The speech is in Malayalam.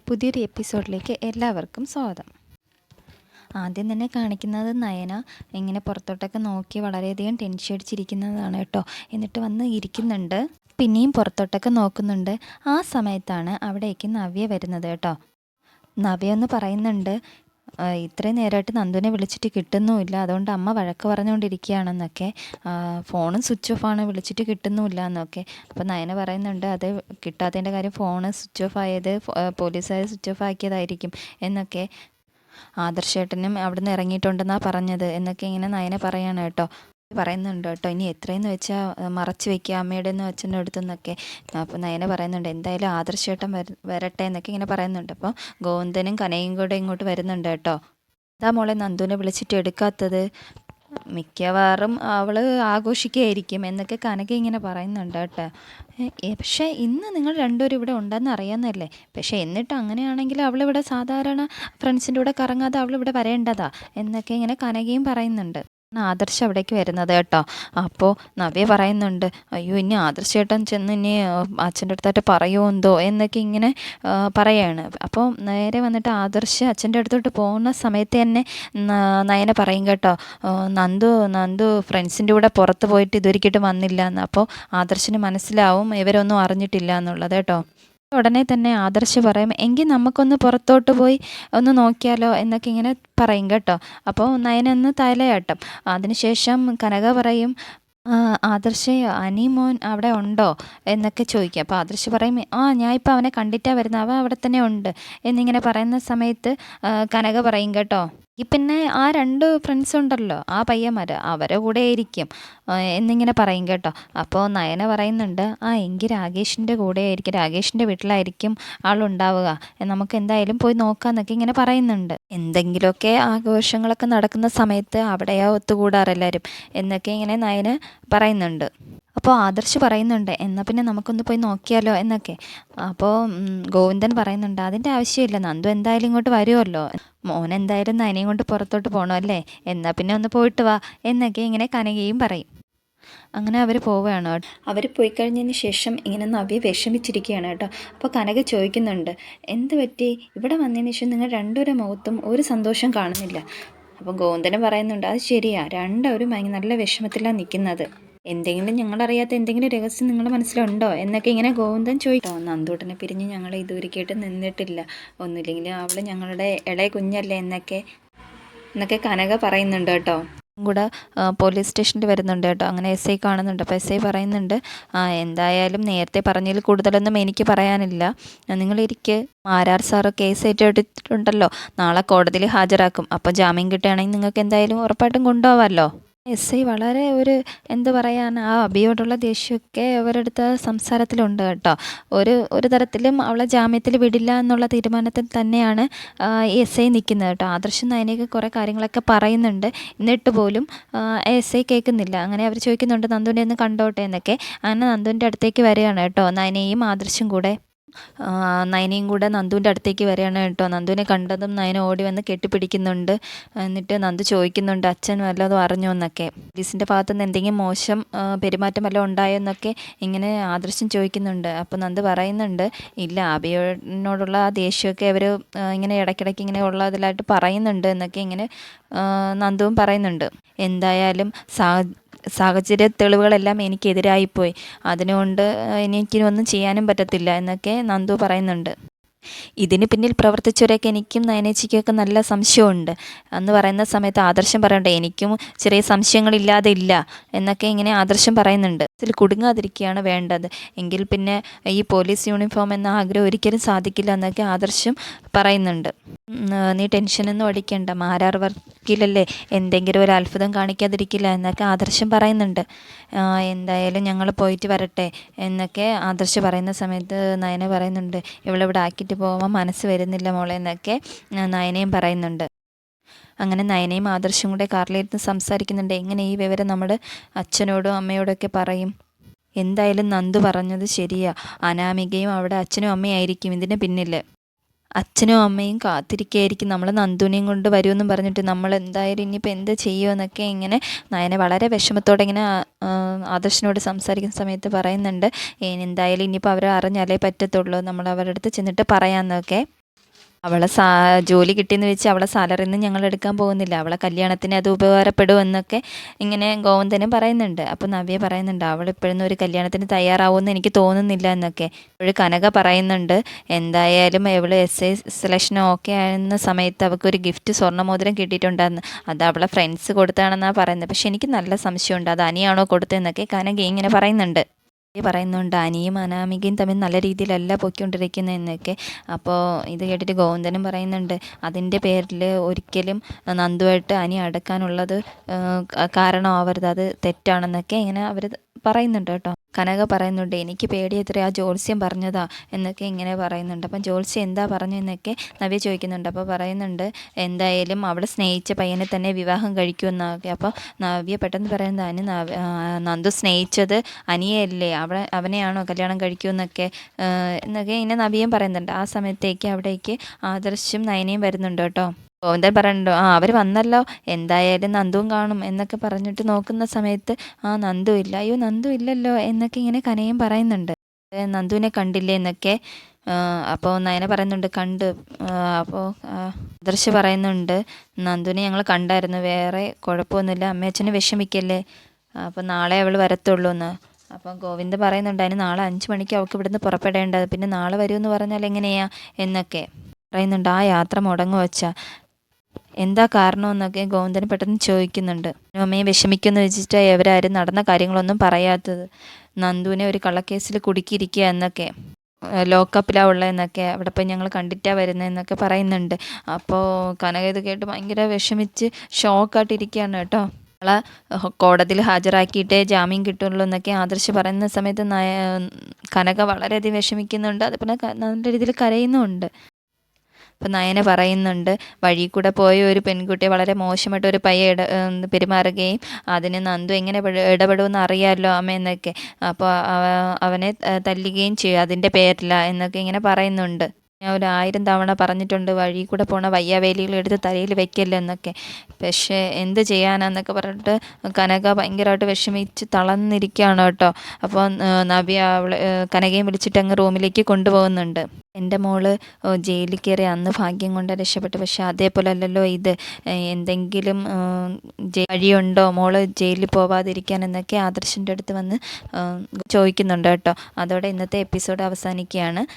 പുതിയൊരു എപ്പിസോഡിലേക്ക് എല്ലാവർക്കും സ്വാഗതം. ആദ്യം തന്നെ കാണിക്കുന്നത് നയന ഇങ്ങനെ പുറത്തോട്ടൊക്കെ നോക്കി വളരെയധികം ടെൻഷൻ അടിച്ചിരിക്കുന്നതാണ് കേട്ടോ. എന്നിട്ട് വന്ന് ഇരിക്കുന്നുണ്ട്, പിന്നെയും പുറത്തോട്ടൊക്കെ നോക്കുന്നുണ്ട്. ആ സമയത്താണ് അവിടേക്ക് നവ്യ വരുന്നത് കേട്ടോ. നവ്യ ഒന്ന് പറയുന്നുണ്ട്, ഇത്രയും നേരമായിട്ട് നന്ദുവിനെ വിളിച്ചിട്ട് കിട്ടുന്നുമില്ല, അതുകൊണ്ട് അമ്മ വഴക്ക് പറഞ്ഞുകൊണ്ടിരിക്കുകയാണെന്നൊക്കെ. ഫോണും സ്വിച്ച് ഓഫാണ്, വിളിച്ചിട്ട് കിട്ടുന്നുമില്ല എന്നൊക്കെ. അപ്പോൾ നയന പറയുന്നുണ്ട്, അത് കിട്ടാത്തതിൻ്റെ കാര്യം ഫോണ് സ്വിച്ച് ഓഫ് ആയത് പോലീസുകാർ സ്വിച്ച് ഓഫ് ആക്കിയതായിരിക്കും എന്നൊക്കെ. ആദർശേട്ടനും അവിടുന്ന് ഇറങ്ങിയിട്ടുണ്ടെന്നാണ് പറഞ്ഞത് എന്നൊക്കെ ഇങ്ങനെ നയന പറയാണ് കേട്ടോ. പറയുന്നുണ്ട് കേട്ടോ, ഇനി എത്രയെന്ന് വെച്ചാൽ മറച്ചു വെക്കുക അമ്മയുടെ നിന്ന് അച്ഛൻ്റെ അടുത്തുനിന്നൊക്കെ. അപ്പോൾ നയന പറയുന്നുണ്ട്, എന്തായാലും ആദർശേട്ടൻ വരട്ടെ എന്നൊക്കെ ഇങ്ങനെ പറയുന്നുണ്ട്. അപ്പോൾ ഗോവിന്ദനും കനയും കൂടെ ഇങ്ങോട്ട് വരുന്നുണ്ട് കേട്ടോ. എന്താ മോളെ നന്ദുവിനെ വിളിച്ചിട്ട് എടുക്കാത്തത്? മിക്കവാറും അവൾ ആഘോഷിക്കുകയായിരിക്കും എന്നൊക്കെ കനക ഇങ്ങനെ പറയുന്നുണ്ട് കേട്ടോ. പക്ഷേ ഇന്ന് നിങ്ങൾ രണ്ടുപേരും ഇവിടെ ഉണ്ടെന്ന് അറിയാമെന്നല്ലേ? പക്ഷേ എന്നിട്ട് അങ്ങനെയാണെങ്കിൽ അവളിവിടെ സാധാരണ ഫ്രണ്ട്സിൻ്റെ കൂടെ കറങ്ങാതെ അവളിവിടെ വരേണ്ടതാ എന്നൊക്കെ ഇങ്ങനെ കനകയും പറയുന്നുണ്ട്. ആദർശ് അവിടേക്ക് വരുന്നത് കേട്ടോ. അപ്പോൾ നവ്യ പറയുന്നുണ്ട്, അയ്യോ ഇനി ആദർശേട്ടൻ ചെന്ന് ഇനി അച്ഛൻ്റെ അടുത്തായിട്ട് പറയുമോ എന്തോ എന്നൊക്കെ ഇങ്ങനെ പറയാണ്. അപ്പോൾ നേരെ വന്നിട്ട് ആദർശ് അച്ഛൻ്റെ അടുത്തോട്ട് പോകുന്ന സമയത്ത് തന്നെ നയന പറയും കേട്ടോ, നന്ദു ഫ്രണ്ട്സിൻ്റെ കൂടെ പുറത്ത് പോയിട്ട് ഇതൊരിക്കലും വന്നില്ല എന്ന്. അപ്പോൾ ആദർശിന് മനസ്സിലാവും ഇവരൊന്നും അറിഞ്ഞിട്ടില്ല എന്നുള്ളത് കേട്ടോ. ഉടനെ തന്നെ ആദർശ് പറയും, എങ്കിൽ നമുക്കൊന്ന് പുറത്തോട്ട് പോയി ഒന്ന് നോക്കിയാലോ എന്നൊക്കെ ഇങ്ങനെ പറയും കേട്ടോ. അപ്പോൾ നയനൊന്ന് തലയാട്ടം. അതിനുശേഷം കനക പറയും, ആദർശ് അനിമോൻ അവിടെ ഉണ്ടോ എന്നൊക്കെ ചോദിക്കും. അപ്പോൾ ആദർശ് പറയും, ഞാൻ ഇപ്പോൾ അവനെ കണ്ടിട്ടാണ് വരുന്നത്, അവൻ അവിടെ തന്നെ ഉണ്ട് എന്നിങ്ങനെ പറയുന്ന സമയത്ത് കനക പറയും കേട്ടോ, ഈ പിന്നെ ആ 2 ഫ്രണ്ട്സ് ഉണ്ടല്ലോ, ആ പയ്യന്മാർ അവരെ കൂടെ ആയിരിക്കും എന്നിങ്ങനെ പറയും കേട്ടോ. അപ്പോൾ നയന പറയുന്നുണ്ട്, എങ്കിൽ രാകേഷിൻ്റെ കൂടെ ആയിരിക്കും, രാകേഷിൻ്റെ വീട്ടിലായിരിക്കും ആളുണ്ടാവുക, നമുക്ക് എന്തായാലും പോയി നോക്കാമെന്നൊക്കെ ഇങ്ങനെ പറയുന്നുണ്ട്. എന്തെങ്കിലുമൊക്കെ ആഘോഷങ്ങളൊക്കെ നടക്കുന്ന സമയത്ത് അവിടെയാ ഒത്തുകൂടാറെല്ലാവരും എന്നൊക്കെ ഇങ്ങനെ നയന പറയുന്നുണ്ട്. അപ്പോൾ ആദർശ് പറയുന്നുണ്ട്, എന്നാൽ പിന്നെ നമുക്കൊന്ന് പോയി നോക്കിയാലോ എന്നൊക്കെ. അപ്പോൾ ഗോവിന്ദൻ പറയുന്നുണ്ട്, അതിൻ്റെ ആവശ്യമില്ല, നന്ദു എന്തായാലും ഇങ്ങോട്ട് വരുമല്ലോ, മോൻ എന്തായാലും നയനയും കൊണ്ട് പുറത്തോട്ട് പോകണമല്ലേ, എന്നാൽ പിന്നെ ഒന്ന് പോയിട്ട് വാ എന്നൊക്കെ ഇങ്ങനെ കനകയും പറയും. അങ്ങനെ അവർ പോവുകയാണ്. അവർ പോയി കഴിഞ്ഞതിന് ശേഷം ഇങ്ങനെ നവ്യ വിഷമിച്ചിരിക്കുകയാണ് കേട്ടോ. അപ്പോൾ കനക ചോദിക്കുന്നുണ്ട്, എന്ത് പറ്റി, ഇവിടെ വന്നതിന് ശേഷം നിങ്ങൾ രണ്ടുപേരുടെ മുഖത്തും ഒരു സന്തോഷം കാണുന്നില്ല? അപ്പോൾ ഗോവിന്ദനും പറയുന്നുണ്ട്, അത് ശരിയാ, രണ്ടുപേരും നല്ല വിഷമത്തിലാണ് നിൽക്കുന്നത്, എന്തെങ്കിലും ഞങ്ങളറിയാത്ത എന്തെങ്കിലും രഹസ്യം നിങ്ങളുടെ മനസ്സിലുണ്ടോ എന്നൊക്കെ ഇങ്ങനെ ഗോവിന്ദൻ ചോദിക്കാം. നന്ദൂട്ടനെ പിരിഞ്ഞ് ഞങ്ങൾ ഇതുവരെയായിട്ട് നിന്നിട്ടില്ല, ഒന്നുമില്ലെങ്കിലും അവൾ ഞങ്ങളുടെ ഇളയ കുഞ്ഞല്ലേ എന്നൊക്കെ കനക പറയുന്നുണ്ട് കേട്ടോ. കൂടെ പോലീസ് സ്റ്റേഷനിൽ വരുന്നുണ്ട് കേട്ടോ. അങ്ങനെ SI കാണുന്നുണ്ട്. അപ്പോൾ SI പറയുന്നുണ്ട്, എന്തായാലും നേരത്തെ പറഞ്ഞതിൽ കൂടുതലൊന്നും എനിക്ക് പറയാനില്ല, നിങ്ങളിരിക്കെ മാരാർ സാറ് കേസ് ഏറ്റെടുത്തിട്ടുണ്ടല്ലോ, നാളെ കോടതിയിൽ ഹാജരാക്കും, അപ്പോൾ ജാമ്യം കിട്ടുകയാണെങ്കിൽ നിങ്ങൾക്ക് എന്തായാലും ഉറപ്പായിട്ടും കൊണ്ടുപോകാമല്ലോ. SI വളരെ എന്ത് പറയാൻ, ആ അബിയോടുള്ള ദേഷ്യമൊക്കെ അവരെടുത്ത സംസാരത്തിലുണ്ട് കേട്ടോ. ഒരു തരത്തിലും അവളെ ജാമ്യത്തിൽ വിടില്ല എന്നുള്ള തീരുമാനത്തിൽ തന്നെയാണ് SI നിൽക്കുന്നത് കേട്ടോ. ആദർശം നയനയൊക്കെ കുറേ കാര്യങ്ങളൊക്കെ പറയുന്നുണ്ട്, എന്നിട്ട് പോലും SI കേൾക്കുന്നില്ല. അങ്ങനെ അവർ ചോദിക്കുന്നുണ്ട്, നന്ദുവിനെ ഒന്ന് കണ്ടോട്ടെ എന്നൊക്കെ. അങ്ങനെ നന്ദുവിൻ്റെ അടുത്തേക്ക് വരികയാണ് കേട്ടോ, നയനയും ആദർശും കൂടെ. നയനയും കൂടെ നന്ദുവിൻ്റെ അടുത്തേക്ക് വരികയാണ് കേട്ടോ. നന്ദുവിനെ കണ്ടതും നയന ഓടി വന്ന് കെട്ടിപ്പിടിക്കുന്നുണ്ട്. എന്നിട്ട് നന്ദു ചോദിക്കുന്നുണ്ട്, അച്ഛൻ വല്ലതും അറിഞ്ഞോ എന്നൊക്കെ, പോലീസിൻ്റെ ഭാഗത്തുനിന്ന് എന്തെങ്കിലും മോശം പെരുമാറ്റം വല്ലതും ഉണ്ടായോ എന്നൊക്കെ ഇങ്ങനെ ആദർശം ചോദിക്കുന്നുണ്ട്. അപ്പോൾ നന്ദു പറയുന്നുണ്ട്, ഇല്ല, അബിയോടിനോടുള്ള ആ ദേഷ്യമൊക്കെ അവർ ഇങ്ങനെ ഇടയ്ക്കിടയ്ക്ക് ഇങ്ങനെ ഉള്ളതിലായിട്ട് പറയുന്നുണ്ട് എന്നൊക്കെ ഇങ്ങനെ നന്ദുവും പറയുന്നുണ്ട്. എന്തായാലും സാഹചര്യ തെളിവുകളെല്ലാം എനിക്കെതിരായിപ്പോയി, അതിനുകൊണ്ട് എനിക്കിനൊന്നും ചെയ്യാനും പറ്റത്തില്ല എന്നൊക്കെ നന്ദു പറയുന്നുണ്ട്. ഇതിന് പിന്നിൽ പ്രവർത്തിച്ചവരൊക്കെ എനിക്കും നയനേച്ചിക്കൊക്കെ നല്ല സംശയമുണ്ട് എന്ന് പറയുന്ന സമയത്ത് ആദർശം പറയണ്ടേ, എനിക്കും ചെറിയ സംശയങ്ങളില്ലാതെ ഇല്ല എന്നൊക്കെ ഇങ്ങനെ ആദർശം പറയുന്നുണ്ട്. ഇതിൽ കുടുങ്ങാതിരിക്കുകയാണ് വേണ്ടത്, എങ്കിൽ പിന്നെ ഈ പോലീസ് യൂണിഫോം എന്ന ആഗ്രഹം ഒരിക്കലും സാധിക്കില്ല എന്നൊക്കെ ആദർശം പറയുന്നുണ്ട്. നീ ടെൻഷനൊന്നും അടിക്കണ്ട, മാരാർ വർക്കിലല്ലേ, എന്തെങ്കിലും ഒരു അത്ഭുതം കാണിക്കാതിരിക്കില്ല എന്നൊക്കെ ആദർശം പറയുന്നുണ്ട്. എന്തായാലും ഞങ്ങൾ പോയിട്ട് വരട്ടെ എന്നൊക്കെ ആദർശ് പറയുന്ന സമയത്ത് നയന പറയുന്നുണ്ട്, ഇവളിവിടെ ആക്കിയിട്ട് പോകുമ്പോൾ മനസ്സ് വരുന്നില്ല മോളെ എന്നൊക്കെ നയനയും പറയുന്നുണ്ട്. അങ്ങനെ നയനയും ആദർശും കൂടെ കാറിലിരുന്ന് സംസാരിക്കുന്നുണ്ട്, എങ്ങനെ ഈ വിവരം നമ്മുടെ അച്ഛനോടും അമ്മയോടൊക്കെ പറയും. എന്തായാലും നന്ദു പറഞ്ഞത് ശരിയാ, അനാമികയും അവിടെ അച്ഛനും അമ്മയായിരിക്കും ഇതിന് പിന്നിൽ. അച്ഛനും അമ്മയും കാത്തിരിക്കുകയായിരിക്കും നമ്മൾ നന്ദുവിനെയും കൊണ്ട് വരുമെന്നും പറഞ്ഞിട്ട്, നമ്മൾ എന്തായാലും ഇനിയിപ്പോൾ എന്ത് ചെയ്യുമെന്നൊക്കെ ഇങ്ങനെ നയന വളരെ വിഷമത്തോടെ ഇങ്ങനെ ആദർശിനോട് സംസാരിക്കുന്ന സമയത്ത് പറയുന്നുണ്ട്, എന്തായാലും ഇനിയിപ്പോൾ അവരെ അറിഞ്ഞാലേ പറ്റത്തുള്ളൂ, നമ്മൾ അവരുടെ അടുത്ത് ചെന്നിട്ട് പറയാമെന്നൊക്കെ. അവളെ ജോലി കിട്ടിയെന്ന് വെച്ച് അവളെ സാലറിയിൽ നിന്ന് ഞങ്ങൾ എടുക്കാൻ പോകുന്നില്ല, അവളെ കല്യാണത്തിന് അത് ഉപകാരപ്പെടുമെന്നൊക്കെ ഇങ്ങനെ ഗോവിന്ദനും പറയുന്നുണ്ട്. അപ്പോൾ നവ്യ പറയുന്നുണ്ട് അവൾ ഇപ്പോഴൊന്നും ഒരു കല്യാണത്തിന് തയ്യാറാവുമെന്ന് എനിക്ക് തോന്നുന്നില്ല എന്നൊക്കെ. ഒരു കനക പറയുന്നുണ്ട് എന്തായാലും അവൾ എസ് ഐ സെലക്ഷൻ ഓക്കെ ആയിരുന്ന സമയത്ത് അവൾക്കൊരു ഗിഫ്റ്റ് സ്വർണ്ണമോതിരം കിട്ടിയിട്ടുണ്ടായിരുന്നു, അത് അവളെ ഫ്രണ്ട്സ് കൊടുത്താണെന്നാണ് പറയുന്നത്. പക്ഷെ എനിക്ക് നല്ല സംശയമുണ്ട് അത് അനിയാണോ കൊടുത്തതെന്നൊക്കെ കനക ഇങ്ങനെ പറയുന്നുണ്ട്. പറയുന്നുണ്ട് അനിയും അനാമികയും തമ്മിൽ നല്ല രീതിയിലല്ല പോയിക്കൊണ്ടിരിക്കുന്നതെന്നൊക്കെ. അപ്പോൾ ഇത് കേട്ടിട്ട് ഗോവിന്ദനും പറയുന്നുണ്ട് അതിൻ്റെ പേരിൽ ഒരിക്കലും നന്ദുവായിട്ട് അനി അടുക്കാനുള്ളത് കാരണമാവരുത്, അത് തെറ്റാണെന്നൊക്കെ ഇങ്ങനെ അവർ പറയുന്നുണ്ട് കേട്ടോ. കനക പറയുന്നുണ്ട് എനിക്ക് പേടിയത്ര ആ ജോത്സ്യം പറഞ്ഞതാ എന്നൊക്കെ ഇങ്ങനെ പറയുന്നുണ്ട്. അപ്പം ജോത്സ്യം എന്താ പറഞ്ഞതെന്നൊക്കെ നവ്യ ചോദിക്കുന്നുണ്ട്. അപ്പോൾ പറയുന്നുണ്ട് എന്തായാലും അവളെ സ്നേഹിച്ച പയ്യനെ തന്നെ വിവാഹം കഴിക്കുമെന്നൊക്കെ. അപ്പോൾ നവ്യ പെട്ടെന്ന് പറയുന്നത് നന്ദു സ്നേഹിച്ചത് അനിയല്ലേ, അവനെയാണോ കല്യാണം കഴിക്കുമെന്നൊക്കെ എന്നൊക്കെ ഇങ്ങനെ നവ്യയും പറയുന്നുണ്ട്. ആ സമയത്തേക്ക് അവിടേക്ക് ആദർശും നയനയും വരുന്നുണ്ട് കേട്ടോ. ഗോവിന്ദൻ പറയുന്നുണ്ടോ അവർ വന്നല്ലോ, എന്തായാലും നന്ദുവും കാണും എന്നൊക്കെ പറഞ്ഞിട്ട് നോക്കുന്ന സമയത്ത് നന്ദു ഇല്ല, അയ്യോ നന്ദു ഇല്ലല്ലോ എന്നൊക്കെ ഇങ്ങനെ കനയും പറയുന്നുണ്ട്. നന്ദുവിനെ കണ്ടില്ലേ എന്നൊക്കെ. അപ്പോൾ നയന പറയുന്നുണ്ട് കണ്ട്. അപ്പോൾ ആദർശ് പറയുന്നുണ്ട് നന്ദുവിനെ ഞങ്ങൾ കണ്ടായിരുന്നു, വേറെ കുഴപ്പമൊന്നുമില്ല, അമ്മയച്ഛന് വിഷമിക്കല്ലേ, അപ്പോൾ നാളെ അവൾ വരത്തുള്ളൂ എന്ന്. അപ്പം ഗോവിന്ദ പറയുന്നുണ്ട് അതിന് നാളെ 5 മണിക്ക് അവൾക്ക് ഇവിടുന്ന് പുറപ്പെടേണ്ടത്, പിന്നെ നാളെ വരുമെന്ന് പറഞ്ഞാൽ എങ്ങനെയാ എന്നൊക്കെ പറയുന്നുണ്ട്. ആ യാത്ര മുടങ്ങുക വെച്ചാൽ എന്താ കാരണമെന്നൊക്കെ ഗോവിന്ദൻ പെട്ടെന്ന് ചോദിക്കുന്നുണ്ട്. അമ്മയെ വിഷമിക്കുമെന്ന് വെച്ചിട്ട് എവരാരും നടന്ന കാര്യങ്ങളൊന്നും പറയാത്തത്, നന്ദുവിനെ ഒരു കള്ളക്കേസിൽ കുടുക്കിയിരിക്കുക എന്നൊക്കെ, ലോക്കപ്പിലാണ് ഉള്ളതെന്നൊക്കെ, അവിടെ പോയി ഞങ്ങൾ കണ്ടിട്ടാണ് വരുന്നതെന്നൊക്കെ പറയുന്നുണ്ട്. അപ്പോൾ കനക ഇത് കേട്ട് ഭയങ്കര വിഷമിച്ച് ഷോക്കായിട്ടിരിക്കുകയാണ് കേട്ടോ. അവളെ കോടതിയിൽ ഹാജരാക്കിയിട്ടേ ജാമ്യം കിട്ടുള്ളൂ എന്നൊക്കെ ആദർശ് പറയുന്ന സമയത്ത് കനക വളരെയധികം വിഷമിക്കുന്നുണ്ട്, അതുപോലെ നല്ല രീതിയിൽ കരയുന്നുമുണ്ട്. അപ്പം നയന പറയുന്നുണ്ട് വഴി കൂടെ പോയ ഒരു പെൺകുട്ടിയെ വളരെ മോശമായിട്ട് ഒരു പയ്യ പെരുമാറുകയും അതിന് നന്ദു എങ്ങനെ ഇടപെടുമെന്ന് അറിയാമല്ലോ അമ്മ എന്നൊക്കെ, അപ്പോൾ അവനെ തല്ലുകയും ചെയ്യും അതിൻ്റെ പേരില എന്നൊക്കെ ഇങ്ങനെ പറയുന്നുണ്ട്. ഞാൻ 1000 തവണ പറഞ്ഞിട്ടുണ്ട് വഴി കൂടെ പോണ വയ്യാവേലികൾ എടുത്ത് തലയിൽ വെക്കല്ലോ എന്നൊക്കെ, പക്ഷേ എന്ത് ചെയ്യാനാന്നൊക്കെ പറഞ്ഞിട്ട് കനക ഭയങ്കരമായിട്ട് വിഷമിച്ച് തളർന്നിരിക്കുകയാണ് കേട്ടോ. അപ്പോൾ നവ്യ കനകയും വിളിച്ചിട്ട് അങ്ങ് റൂമിലേക്ക് കൊണ്ടുപോകുന്നുണ്ട്. എൻ്റെ മോള് ജയിലിൽ കയറി അന്ന് ഭാഗ്യം കൊണ്ട് രക്ഷപ്പെട്ടു, പക്ഷെ അതേപോലെ അല്ലല്ലോ ഇത്, എന്തെങ്കിലും വഴിയുണ്ടോ മോള് ജയിലിൽ പോവാതിരിക്കാൻ എന്നൊക്കെ ആദർശിൻ്റെ അടുത്ത് വന്ന് ചോദിക്കുന്നുണ്ട് കേട്ടോ. അതോടെ ഇന്നത്തെ എപ്പിസോഡ് അവസാനിക്കുകയാണ്.